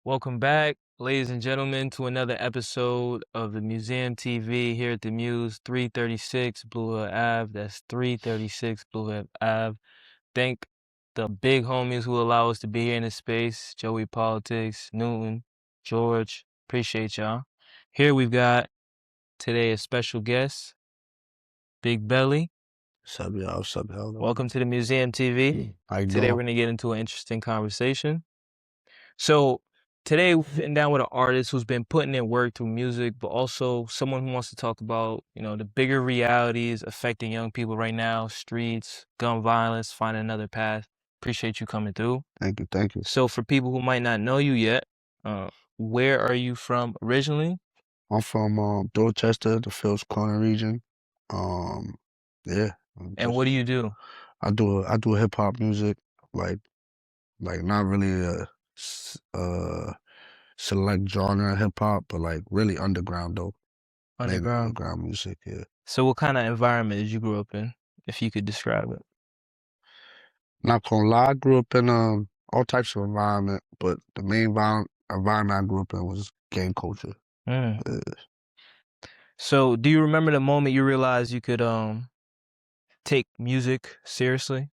Welcome back, ladies and gentlemen, to another episode of the Museum TV here at the Muse, 336 Blue Hill Ave. That's 336 Blue Hill Ave. Thank the big homies who allow us to be here in this space. Joey Politics, Newton, George. Appreciate y'all. Here we've got today a special guest, Big Belly. What's up, y'all? What's up, y'all? Welcome to the Museum TV. How you Today doing? we're going to get into an interesting conversation. So today we're sitting down with an artist who's been putting in work through music, but also someone who wants to talk about, the bigger realities affecting young people right now, streets, gun violence, finding another path. Appreciate you coming through. Thank you, thank you. So for people who might not know you yet, where are you from originally? I'm from Dorchester, the Phil's Corner region. Yeah. And what do you do? I do hip hop music, like not really select genre hip hop, but like really underground though. Mainly Underground. underground music, yeah. So what kind of environment did you grow up in, if you could describe it? Not gonna lie, I grew up in all types of environment, but the main environment I grew up in was gang culture. Mm. Yeah. So do you remember the moment you realized you could take music seriously?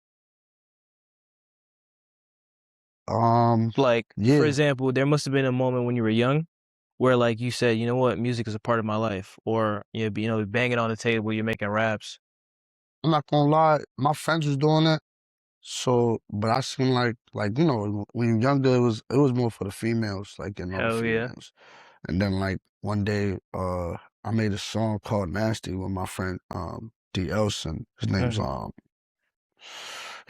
Like, Yeah. for example, there must have been a moment when you were young where, like, you said, you know what, music is a part of my life, or banging on the table, you're making raps. I'm not gonna lie, my friends was doing it. So, but I seen like when you're younger, it was more for the females, like getting all the Hell yeah. females. And then like one day, I made a song called "Nasty" with my friend D. Elson. His name's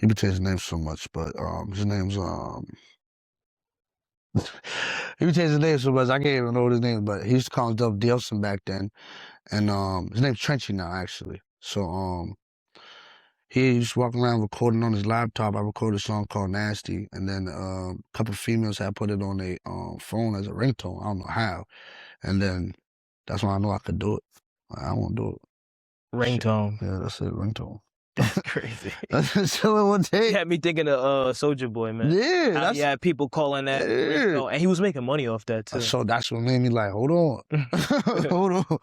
he be changing his name so much, but his name's he be changing his name so much I can't even know what his name is, but he used to call himself D. Elson back then, and his name's Trenchy now actually. So he just walking around recording on his laptop. I recorded a song called "Nasty," and then a couple of females had put it on their phone as a ringtone. I don't know how, and then that's when I know I could do it. I want to do it. Ringtone. Yeah, that's it, ringtone. That's crazy. That's chilling one day. You had me thinking of Soulja Boy, man. Yeah, He had people calling that ringtone, and he was making money off that too. So that's what made me like, hold on, hold on.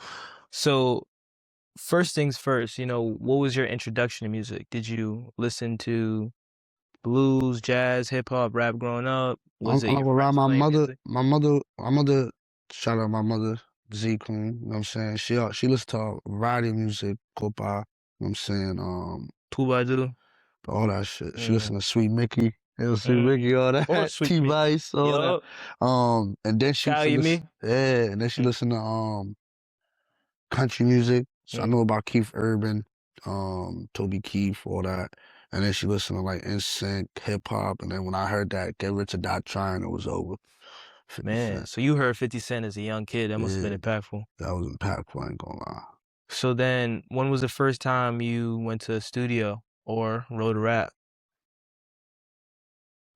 So, first things first, what was your introduction to music? Did you listen to blues, jazz, hip hop, rap growing up? Was it around my mother? music? My mother. Shout out my mother, Z Queen. You know what I'm saying? She listens to a variety of music, Copa. You know what I'm saying? Toobadoo. All that shit. She listens to Sweet Mickey. Sweet Mickey, all that. Sweet T-Vice, all that. And then she and then she listened to country music. So I know about Keith Urban, Toby Keith, all that. And then she listened to like NSYNC, hip hop, and then when I heard that Get Rich or Die Trying, it was over. 50 Man, so you heard 50 Cent as a young kid. That must have been impactful. That was impactful, I ain't gonna lie. So then, when was the first time you went to a studio or wrote a rap?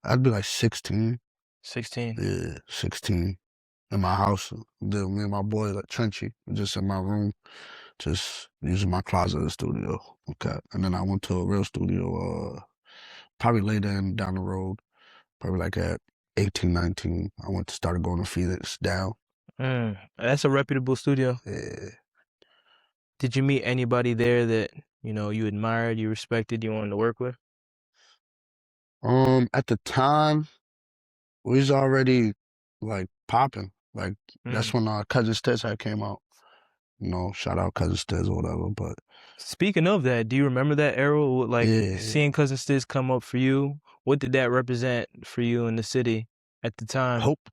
I'd be like 16. 16? Yeah, 16. In my house. Me and my boy, like Trenchy, just in my room, just using my closet as a studio. Okay. And then I went to a real studio, probably later down the road, probably like at 18, 19. I started going to Phoenix down. That's a reputable studio. Yeah. Did you meet anybody there that, you admired, you respected, you wanted to work with? At the time, we was already like popping. Like that's when Cousin Stitz came out. Shout out Cousin Stitz or whatever. But speaking of that, do you remember that era? Like seeing Cousin Stitz come up for you? What did that represent for you in the city at the time? Hope.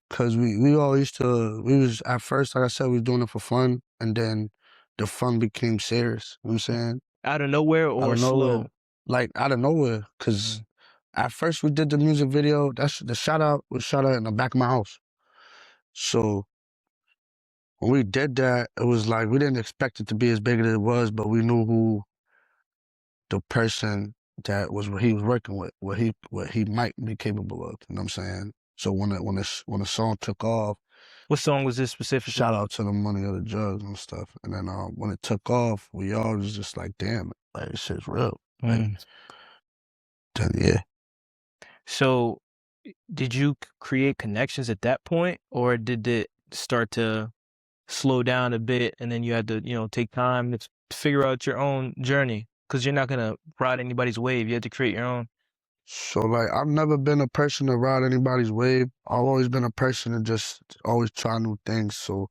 Cause we all used to, we was at first, like I said, we was doing it for fun, and then the fun became serious. You know what I'm saying? Out of nowhere or slow? Like out of nowhere. Cause at first we did the music video. That's the shout out was shot out in the back of my house. So when we did that, it was like we didn't expect it to be as big as it was, but we knew who the person that was what he was working with, what he might be capable of. You know what I'm saying? So when the song took off, what song was this specifically? Shout out to the Money of the Drugs and stuff. And then when it took off, we all was just like, damn, like this shit's real. Like, then, yeah. So did you create connections at that point, or did it start to slow down a bit, and then you had to, take time to figure out your own journey? Because you're not gonna ride anybody's wave. You had to create your own. So like I've never been a person to ride anybody's wave. I've always been a person to just always try new things. So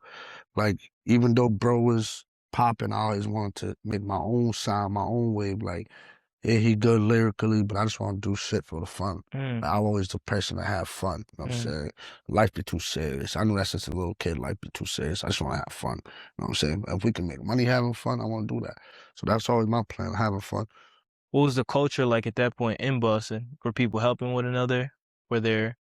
like even though bro was popping, I always wanted to make my own sound, my own wave. Like yeah, he good lyrically, but I just want to do shit for the fun. Mm, Like, I'm always the person to have fun. You know what I'm mm. saying? Life be too serious. I knew that since a little kid. Life be too serious. I just want to have fun. You know what I'm saying? If we can make money having fun, I want to do that. So that's always my plan, having fun. What was the culture like at that point in Boston? Were people helping one another? Were there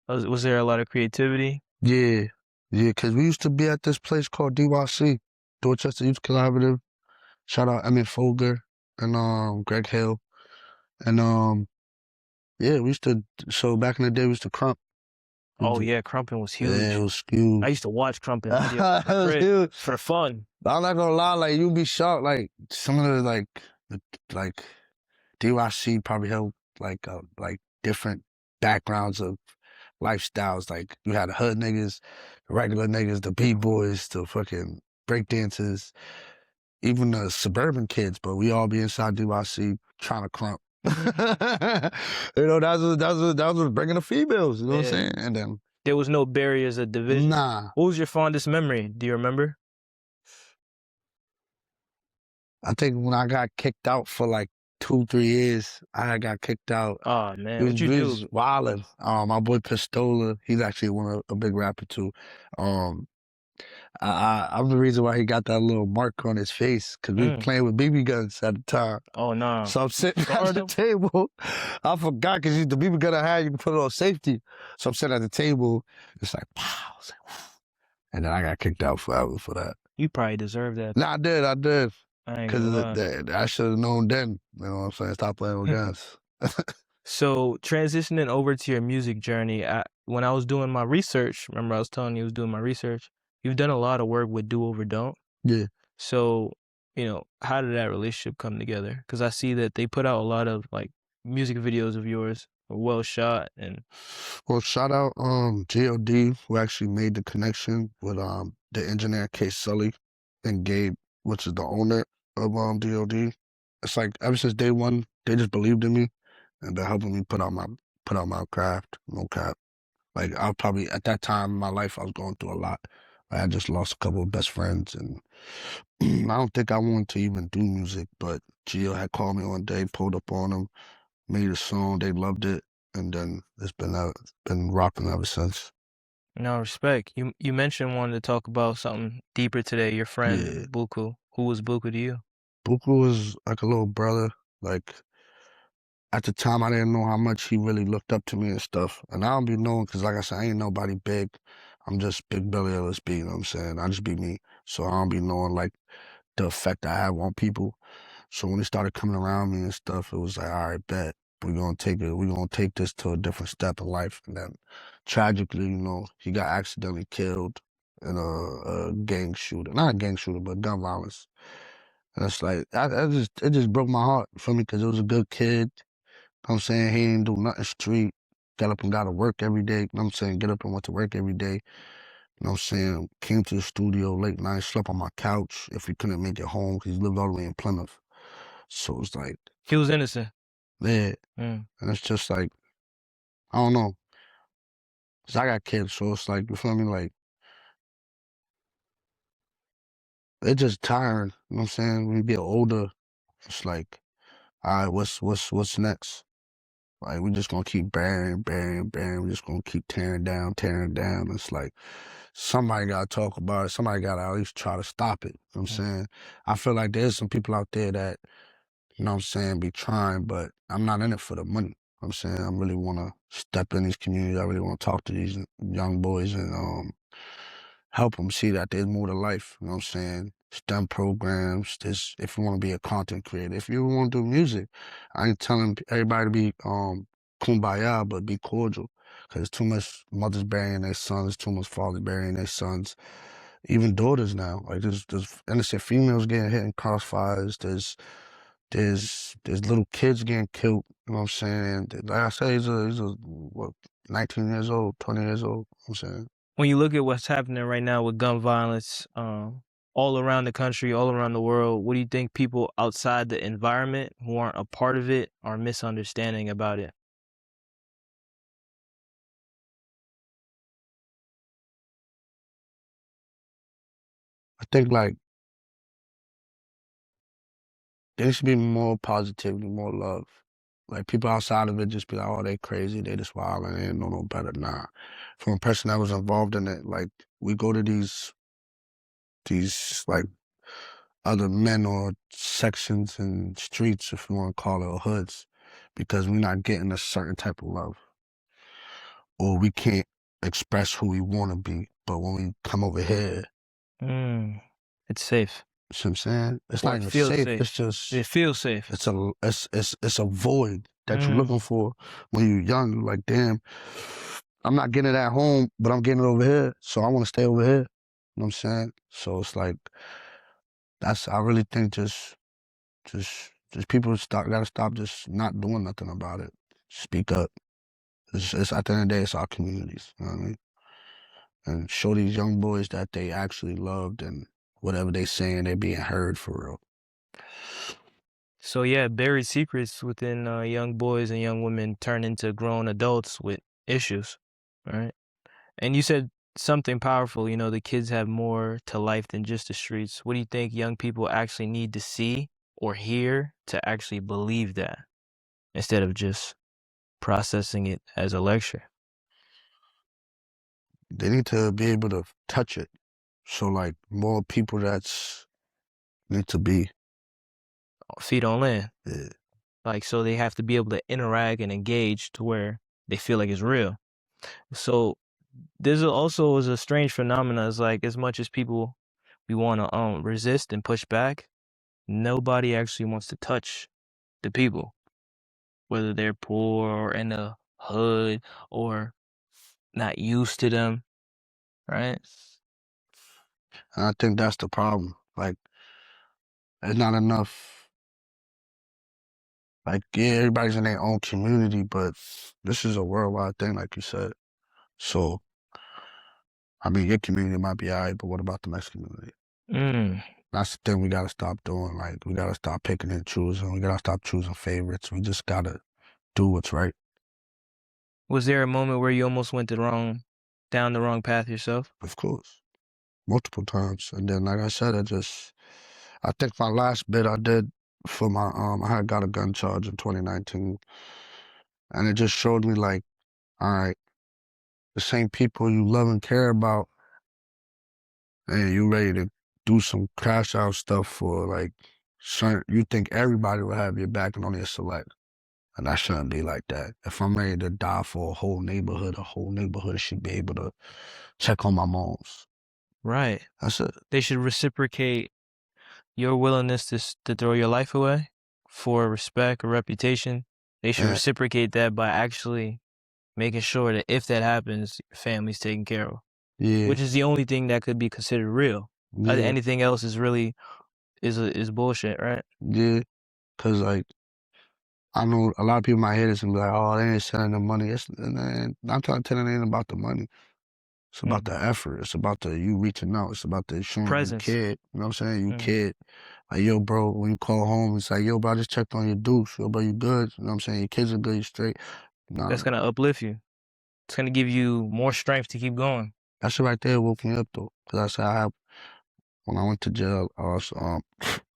was there a lot of creativity? Yeah, yeah, because we used to be at this place called DYC, Dorchester Youth Collaborative. Shout out Emmett Folger and Greg Hill. And yeah, we used to, so back in the day, we used to crump. Oh yeah, Crumpin was Yeah, it huge. was huge. I used to watch Crumpin videos It was for huge. for fun. I'm not gonna lie, like you be shocked, like some of the like DYC probably held like different backgrounds of lifestyles. Like you had the hood niggas, the regular niggas, the B-boys, the fucking break dancers, even the suburban kids, but we all be inside DYC trying to crump. You know, that was bringing the females, you know what I'm Yeah. saying? And then There was no barriers of division. nah. What was your fondest memory? Do you remember? I think when I got kicked out for like 2-3 years, I got kicked out. Oh man, what you We do? was wildin'. My boy Pistola, he's actually a big rapper too. Um, I'm the reason why he got that little mark on his face because we was playing with BB guns at the time. Oh no. So I'm sitting at Scarred the him? table. I forgot because the BB gun I had, you can put it on safety. So I'm sitting at the table. It's like, pow. It's like, whew. And then I got kicked out forever for that. You probably deserve that. Nah, I did. I ain't Because gonna lie. I should have known then. You know what I'm saying? Stop playing with guns. So transitioning over to your music journey, when I was doing my research, remember I was telling you I was doing my research. You've done a lot of work with Do Over Don't. Yeah. So, how did that relationship come together? Because I see that they put out a lot of like music videos of yours, well shot, and Well, shout out G.O.D. who actually made the connection with the engineer K. Sully and Gabe, which is the owner of G.O.D. It's like ever since day one, they just believed in me and been helping me put out my craft. No cap. Like I probably at that time in my life I was going through a lot. I had just lost a couple of best friends and I don't think I wanted to even do music, but Gio had called me one day, pulled up on them, made a song, they loved it, and then it's been rocking ever since. no respect. You mentioned wanting to talk about something deeper today. Your friend Yeah. Buku. Who was Buku to you? Buku was like a little brother. Like at the time I didn't know how much he really looked up to me and stuff. And I don't be knowing because like I said, I ain't nobody big. I'm just Big Belly LSB, you know what I'm saying? I just be me. So I don't be knowing like the effect I have on people. So when he started coming around me and stuff, it was like, all right, bet. We're gonna take this to a different step in life. And then tragically, he got accidentally killed in a gang shooter. Not a gang shooter, but gun violence. And it's like it just broke my heart for me because it was a good kid. You know what I'm saying? He didn't do nothing street. Got up and got to work every day. You know what I'm saying? Get up and went to work every day. You know what I'm saying? Came to the studio late night, slept on my couch if he couldn't make it home because he lived all the way in Plymouth. So it's like, He was innocent. yeah. Mm. And it's just like, I don't know. Cause I got kids, so it's like, you feel me? Like, it's just tiring. You know what I'm saying? When you get older, it's like, all right, what's next? Like, we just gonna keep burying. We just gonna keep tearing down. It's like, somebody gotta talk about it. Somebody gotta at least try to stop it. You know what I'm saying? I feel like there's some people out there that, you know what I'm saying, be trying, but I'm not in it for the money. You know what I'm saying? I really wanna step in these communities. I really wanna talk to these young boys and help them see that there's more to life. You know what I'm saying? STEM programs, if you want to be a content creator, if you want to do music, I ain't telling everybody to be kumbaya, but be cordial. Because there's too much mothers burying their sons, too much fathers burying their sons, even daughters now. Like there's innocent females getting hit in crossfires. There's there's little kids getting killed. You know what I'm saying? Like I said, he's a what, 19 years old, 20 years old. You know what I'm saying? When you look at what's happening right now with gun violence, all around the country, all around the world, what do you think people outside the environment who aren't a part of it are misunderstanding about it? I think like there should be more positivity, more love. Like people outside of it just be like, oh, they crazy, they just wild and they don't know no better. Nah. From a person that was involved in it, like we go to these like other men or sections and streets, if you want to call it, or hoods, because we're not getting a certain type of love. Or we can't express who we want to be. But when we come over here, It's safe. you see what I'm saying? It's Or not it even feels safe. safe. It's just It feels safe. it's a void that you're looking for when you're young. You're like, damn, I'm not getting it at home, but I'm getting it over here. So I want to stay over here. You know what I'm saying? So it's like I really think just people gotta stop just not doing nothing about it. Speak up. It's at the end of the day, it's our communities. You know what I mean? And show these young boys that they actually loved and whatever they saying, they being heard for real. So yeah, buried secrets within young boys and young women turn into grown adults with issues, right? And you said something powerful, you know, the kids have more to life than just the streets. What do you think young people actually need to see or hear to actually believe that instead of just processing it as a lecture? They need to be able to touch it. So like more people need to be Feet on land. yeah. Like, so they have to be able to interact and engage to where they feel like it's real. So there's also is a strange phenomenon. It's like as much as people we want to resist and push back, nobody actually wants to touch the people, whether they're poor or in the hood or not used to them, right? And I think that's the problem. Like there's not enough. Like yeah, everybody's in their own community, but this is a worldwide thing, like you said. So I mean, your community might be alright, but what about the next community? That's the thing we gotta stop doing. Like we gotta stop picking and choosing. We gotta stop choosing favorites. We just gotta do what's right. Was there a moment where you almost went down the wrong path yourself? Of course, multiple times. And then, like I said, I think my last bid I did for my I had got a gun charge in 2019, and it just showed me like, all right, the same people you love and care about, and you ready to do some crash out stuff for like certain. You think everybody will have your back and only a select. And that shouldn't be like that. If I'm ready to die for a whole neighborhood should be able to check on my moms. Right. That's it. They should reciprocate your willingness to throw your life away for respect or reputation. They should reciprocate that by actually making sure that if that happens, your family's taken care of. Yeah. Which is the only thing that could be considered real. Yeah. Anything else is really is bullshit, right? Yeah. Cause like I know a lot of people might hear this and be like, "Oh, they ain't sending the money." I'm trying to tell them it ain't about the money. It's about the effort. It's about you reaching out. It's about the showing presence. You kid. You know what I'm saying? You kid. Like, yo, bro, when you call home, it's like, yo, bro, I just checked on your douche. Yo, bro, you good? You know what I'm saying? Your kids are good. You straight. Nah. That's gonna uplift you. It's gonna give you more strength to keep going. That shit right there woke me up though, cause I said when I went to jail, I was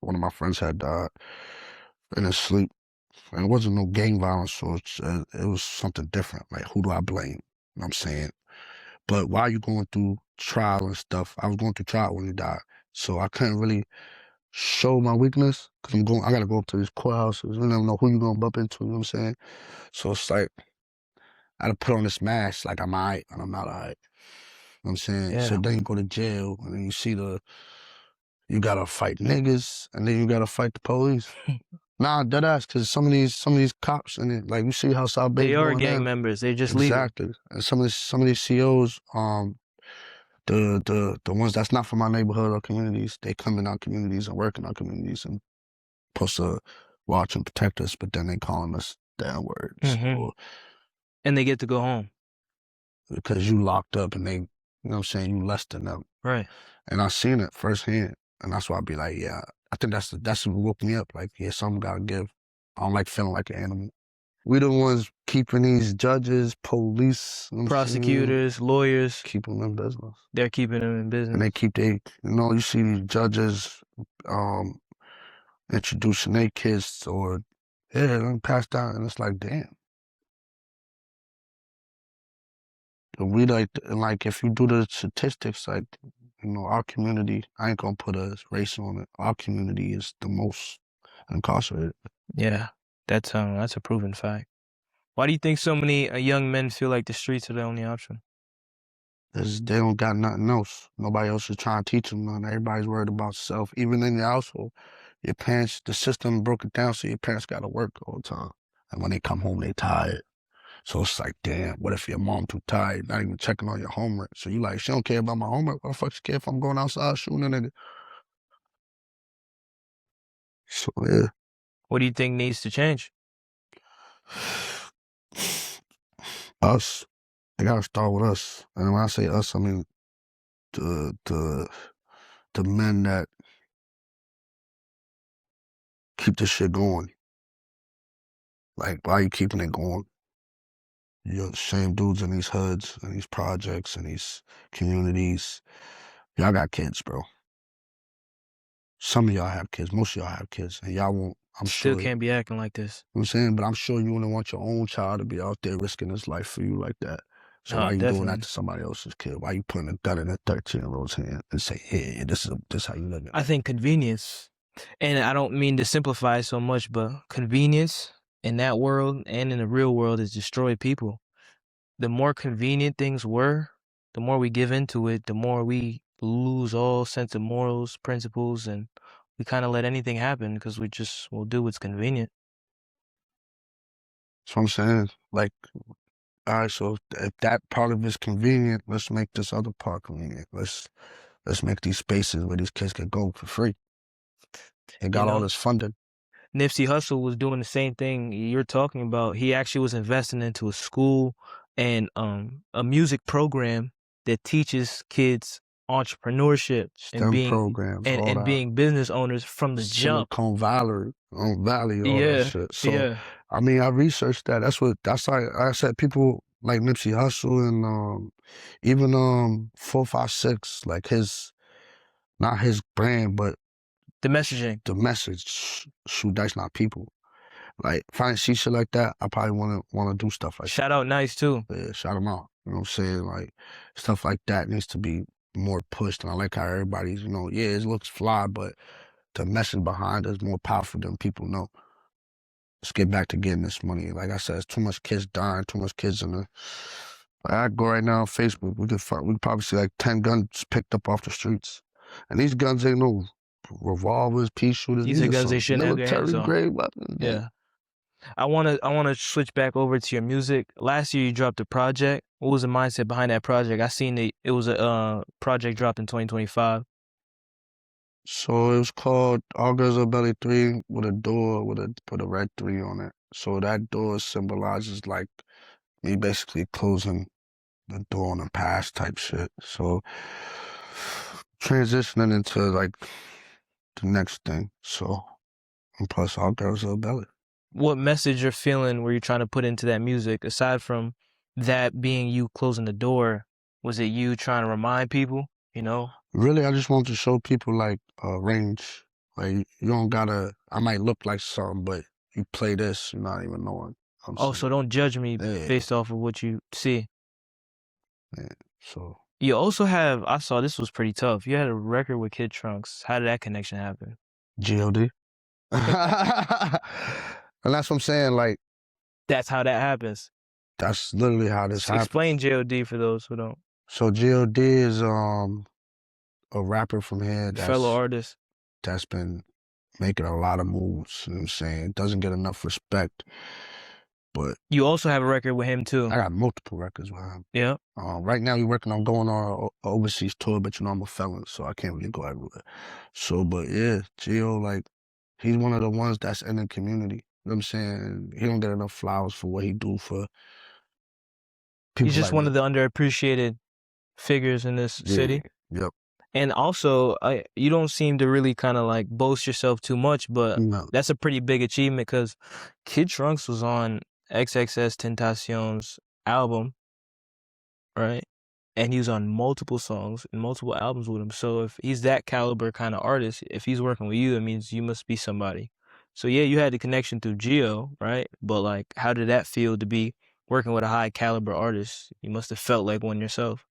one of my friends had died in his sleep, and it wasn't no gang violence, so it was something different. Like who do I blame? You know what I'm saying? But while you going through trial and stuff, I was going through trial when he died, so I couldn't really show my weakness because I gotta go up to these courthouses. You never know who you gonna bump into. You know what I'm saying? So it's like I had to put on this mask, like I'm alright and I'm not alright. You know what I'm saying? Yeah. So then you go to jail and then you see you gotta fight niggas and then you gotta fight the police. Nah, deadass, cause some of these cops and it, like you see how South Bay's They are going gang in. members. They just Exactly. And some of these COs, the ones that's not from our neighborhood or communities, they come in our communities and work in our communities and supposed to watch and protect us, but then they calling us down words. Or, and they get to go home. Because you locked up and they, you know what I'm saying, you less than them. Right. And I seen it firsthand. And that's why I'd be like, yeah, I think that's what woke me up. Like, yeah, something gotta give. I don't like feeling like an animal. We the ones keeping these judges, police, you know prosecutors, lawyers, keeping them in business. They're keeping them in business. And they keep you see these judges introducing their kids or, yeah, them passed down, and it's like, damn. And we like, if you do the statistics, like, our community, I ain't gonna put a race on it. Our community is the most incarcerated. Yeah, that's a proven fact. Why do you think so many young men feel like the streets are the only option? Because they don't got nothing else. Nobody else is trying to teach them nothing. Everybody's worried about self. Even in your household, your parents, the system broke it down so your parents got to work all the time. And when they come home, they tired. So it's like, damn, what if your mom too tired, not even checking on your homework? So you like, she don't care about my homework. What the fuck she care if I'm going outside shooting a nigga? So, yeah. What do you think needs to change? Us. They gotta start with us. And when I say us, I mean the men that keep this shit going. Like, why are you keeping it going? You're the same dudes in these hoods and these projects and these communities. Y'all got kids, bro. Some of y'all have kids. Most of y'all have kids. And y'all won't, I'm Still sure. can't be acting like this. You know what I'm saying? But I'm sure you wouldn't want your own child to be out there risking his life for you like that. So why are you doing that to somebody else's kid? Why are you putting a gun in a 13-year-old's hand and say, hey, this is how you live? I think convenience, and I don't mean to simplify so much, but convenience in that world and in the real world has destroyed people. The more convenient things were, the more we give into it, the more we lose all sense of morals, principles, and we kind of let anything happen because we'll do what's convenient. That's what I'm saying. Like, all right, so if that part of it is convenient, let's make this other part convenient. Let's make these spaces where these kids can go for free. They got all this funding. Nipsey Hussle was doing the same thing you're talking about. He actually was investing into a school and a music program that teaches kids entrepreneurship and being programs, and being business owners from the jump. Silicon Valley, all that shit. So I mean, I researched that. That's like I said, people like Nipsey Hussle and even 456, like not his brand, but the messaging. The message. Shoot, that's not people. Like, if I didn't see shit like that, I probably wanna do stuff like that. Shout out Nice too. Yeah, shout him out. You know what I'm saying? Like, stuff like that needs to be more pushed. And I like how everybody's, yeah, it looks fly, but the message behind it is more powerful than people know. Let's get back to getting this money. Like I said, it's too much kids dying, too much kids in the. Like, I go right now on Facebook, we could probably see like 10 guns picked up off the streets. And these guns ain't no revolvers, pea shooters. These are guns they shouldn't have their hands on. Military grade weapons. Yeah. I wanna switch back over to your music. Last year you dropped a project. What was the mindset behind that project? I seen it was a project dropped in 2025. So it was called All Girls Are Belly 3 with a door with a red 3 on it. So that door symbolizes like me basically closing the door on the past type shit. So transitioning into like the next thing. So, and plus All Girls Are Belly. What message or feeling were you trying to put into that music aside from that being you closing the door? Was it you trying to remind people, Really, I just want to show people like range. Like, you don't gotta, I might look like something, but you play this, you're not even knowing. So don't judge me based off of what you see. Yeah, so. You also have, I saw this was pretty tough. You had a record with Kid Trunks. How did that connection happen? G.O.D. And that's what I'm saying, like. That's how that happens. That's literally how this happens. Explain G.O.D. for those who don't. So G.O.D. is a rapper from here. Fellow artist. That's been making a lot of moves, you know what I'm saying? Doesn't get enough respect. But you also have a record with him too. I got multiple records with him. Yeah. Right now we're working on going on an overseas tour, but I'm a felon, so I can't really go everywhere. So, but yeah, Gio, like, he's one of the ones that's in the community. You know what I'm saying? He don't get enough flowers for what he do for He's people just like one me. of the underappreciated figures in this Yeah. city. Yep. And also, you don't seem to really kind of like boast yourself too much, but No. that's a pretty big achievement because Kid Trunks was on XXS Tentacion's album, right? And he was on multiple songs and multiple albums with him. So if he's that caliber kind of artist, if he's working with you, it means you must be somebody. So yeah, you had the connection through Geo, right? But like, how did that feel to be working with a high caliber artist? You must have felt like one yourself.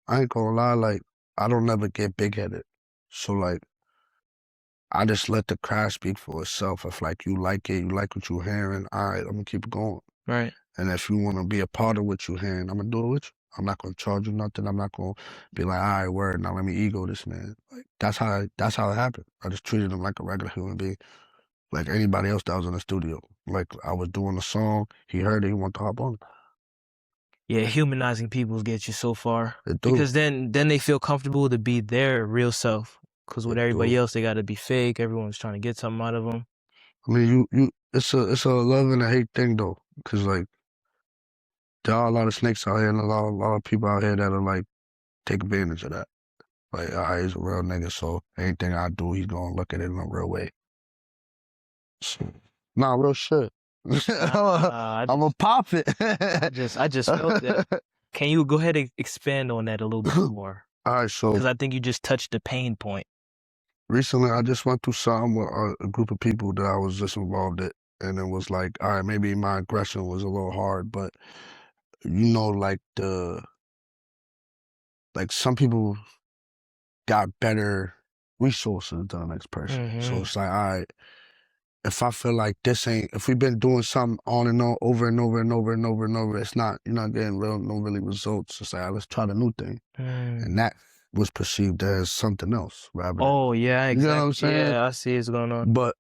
I ain't gonna lie, like, I don't never get big headed. So like I just let the craft speak for itself. If like you like it, you like what you're hearing, all right, I'm gonna keep it going. Right. And if you wanna be a part of what you're hearing, I'm gonna do it with you. I'm not gonna charge you nothing. I'm not gonna be like, all right, word, now let me ego this man. Like that's how it happened. I just treated him like a regular human being. Like anybody else that was in the studio. Like I was doing a song, he heard it, he wanted to hop on. Yeah, humanizing people gets you so far It do. because then they feel comfortable to be their real self. Because with It everybody do. else, they got to be fake. Everyone's trying to get something out of them. I mean, it's a love and a hate thing though, because like there are a lot of snakes out here and a lot of people out here that'll like take advantage of that. Like, he's a real nigga, so anything I do, he's gonna look at it in a real way. So, nah, real shit. I'm a pop it. I just felt that. Can you go ahead and expand on that a little bit more? All right, so Because I think you just touched the pain point. recently I just went through something with a group of people that I was just involved in, and it was like, all right, maybe my aggression was a little hard, but you know, like some people got better resources than the next person. So it's like, all right, if I feel like if we've been doing something on and on, over and over and over and over and over, you're not getting no really results. It's like, let's try the new thing. And that was perceived as something else rather than. Oh, yeah, exactly. You know what I'm saying? Yeah, I see what's going on. But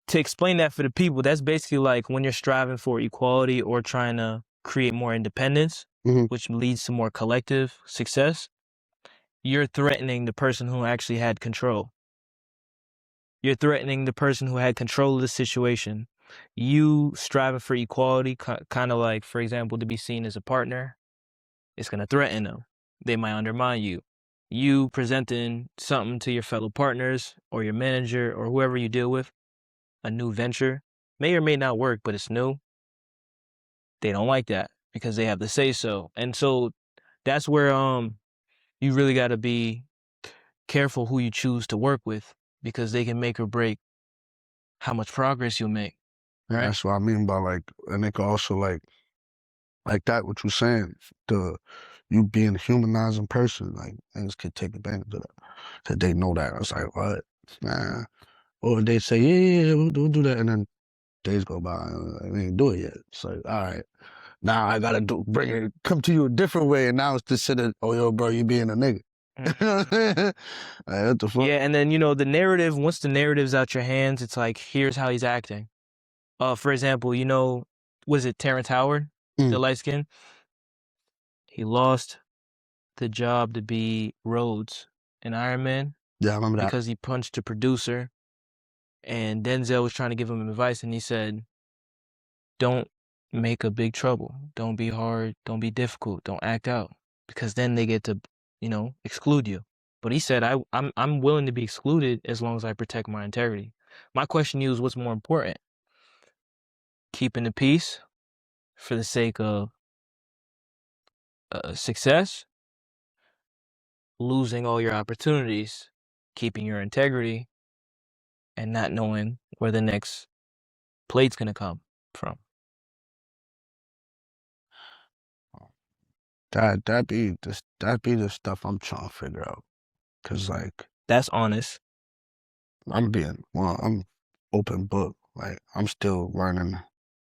to explain that for the people, that's basically like when you're striving for equality or trying to create more independence, which leads to more collective success, you're threatening the person who actually had control. You're threatening the person who had control of the situation. You striving for equality, kind of like, for example, to be seen as a partner, it's going to threaten them. They might undermine you. You presenting something to your fellow partners or your manager or whoever you deal with, a new venture, may or may not work, but it's new. They don't like that because they have to say so. And so that's where you really got to be careful who you choose to work with because they can make or break how much progress you'll make. Right? That's what I mean by like, and they can also like that, what you're saying, you being a humanizing person, like niggas could take advantage of that. Cause they know that. I was like, what? Nah. Or they say, yeah, we'll do that. And then days go by, and we ain't do it yet. It's like, all right, now I gotta come to you a different way. And now it's considered, oh, yo, bro, you being a nigga. You know what I'm saying? Like, what the fuck? Yeah, and then, the narrative, once the narrative's out your hands, it's like, here's how he's acting. For example, was it Terrence Howard, the light skin? He lost the job to be Rhodes in Iron Man. Yeah, I remember that. Because he punched the producer, and Denzel was trying to give him advice, and he said, don't make a big trouble. Don't be hard. Don't be difficult. Don't act out. Because then they get to, exclude you. But he said, I'm willing to be excluded as long as I protect my integrity. My question to you is, what's more important? Keeping the peace for the sake of success, losing all your opportunities, keeping your integrity, and not knowing where the next plate's gonna come from. That be the stuff I'm trying to figure out. Cause like that's honest. I'm open book. Like I'm still learning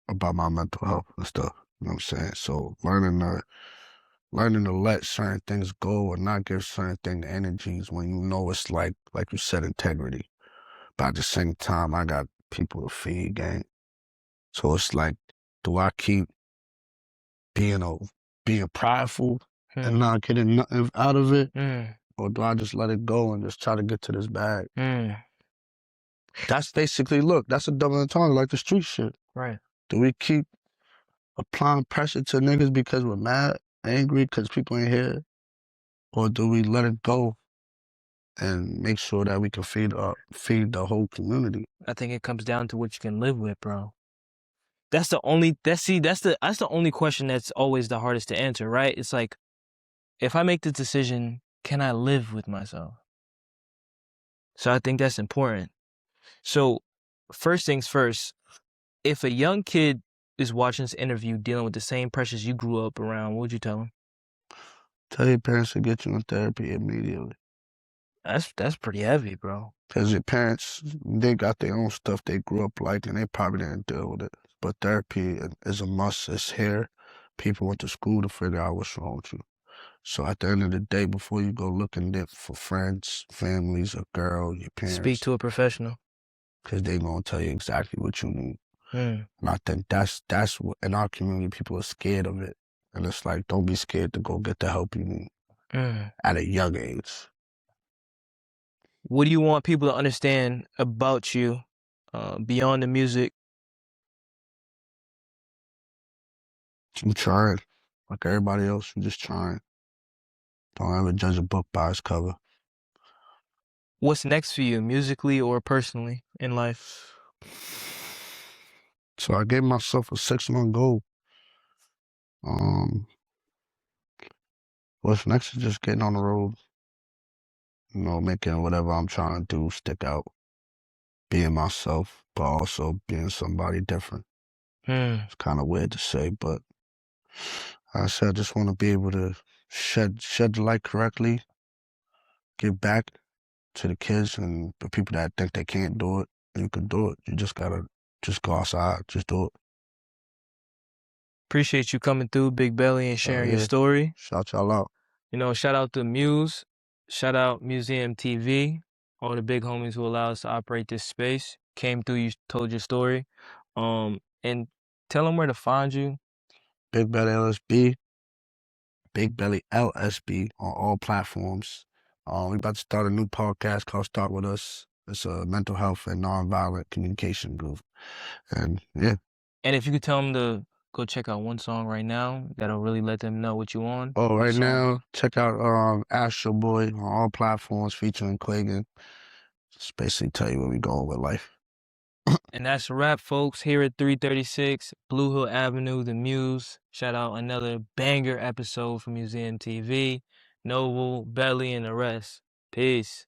about my mental health and stuff. You know what I'm saying? So learning to let certain things go or not give certain things energies when you know it's like you said, integrity. But at the same time, I got people to feed, gang. So it's like, do I keep being prideful and not getting nothing out of it? Or do I just let it go and just try to get to this bag? That's basically, look, that's a double entendre, like the street shit. Right. Do we keep applying pressure to niggas because we're mad, angry, because people ain't here? Or do we let it go and make sure that we can feed the whole community? I think it comes down to what you can live with, bro. That's the only question that's always the hardest to answer, right? It's like, if I make this decision, can I live with myself? So I think that's important. So first things first, if a young kid is watching this interview dealing with the same pressures you grew up around, what would you tell them? Tell your parents to get you in therapy immediately. That's pretty heavy, bro. Because your parents, they got their own stuff they grew up like, and they probably didn't deal with it. But therapy is a must. It's here. People went to school to figure out what's wrong with you. So at the end of the day, before you go looking for friends, families, a girl, your parents, Speak to a professional. because they gonna tell you exactly what you need. Mm. And I think that's what in our community people are scared of it. And it's like, don't be scared to go get the help you need at a young age. What do you want people to understand about you beyond the music? You trying, like everybody else, you just trying. Don't ever judge a book by its cover. What's next for you, musically or personally, in life? So I gave myself a 6-month goal. What's next is just getting on the road, you know, making whatever I'm trying to do stick out, being myself, but also being somebody different. It's kind of weird to say, but I said I just want to be able to shed the light correctly, give back to the kids and the people that think they can't do it. You can do it. You just gotta go outside, just do it. Appreciate you coming through, Big Belly, and sharing your story. Shout y'all out. You know, shout out to Muse, shout out Museum TV, all the big homies who allow us to operate this space. Came through, you told your story. And tell them where to find you. Big Belly LSB, Big Belly LSB on all platforms. We about to start a new podcast called Start With Us. It's a mental health and nonviolent communication group. And yeah. And if you could tell them to go check out one song right now, that'll really let them know what you want. Oh, right now, check out Astro Boy on all platforms featuring Quagan. Just basically tell you where we going with life. And that's a wrap, folks, here at 336 Blue Hill Avenue, The Muse. Shout out another banger episode from Museum TV. Noble, Belly, and the rest. Peace.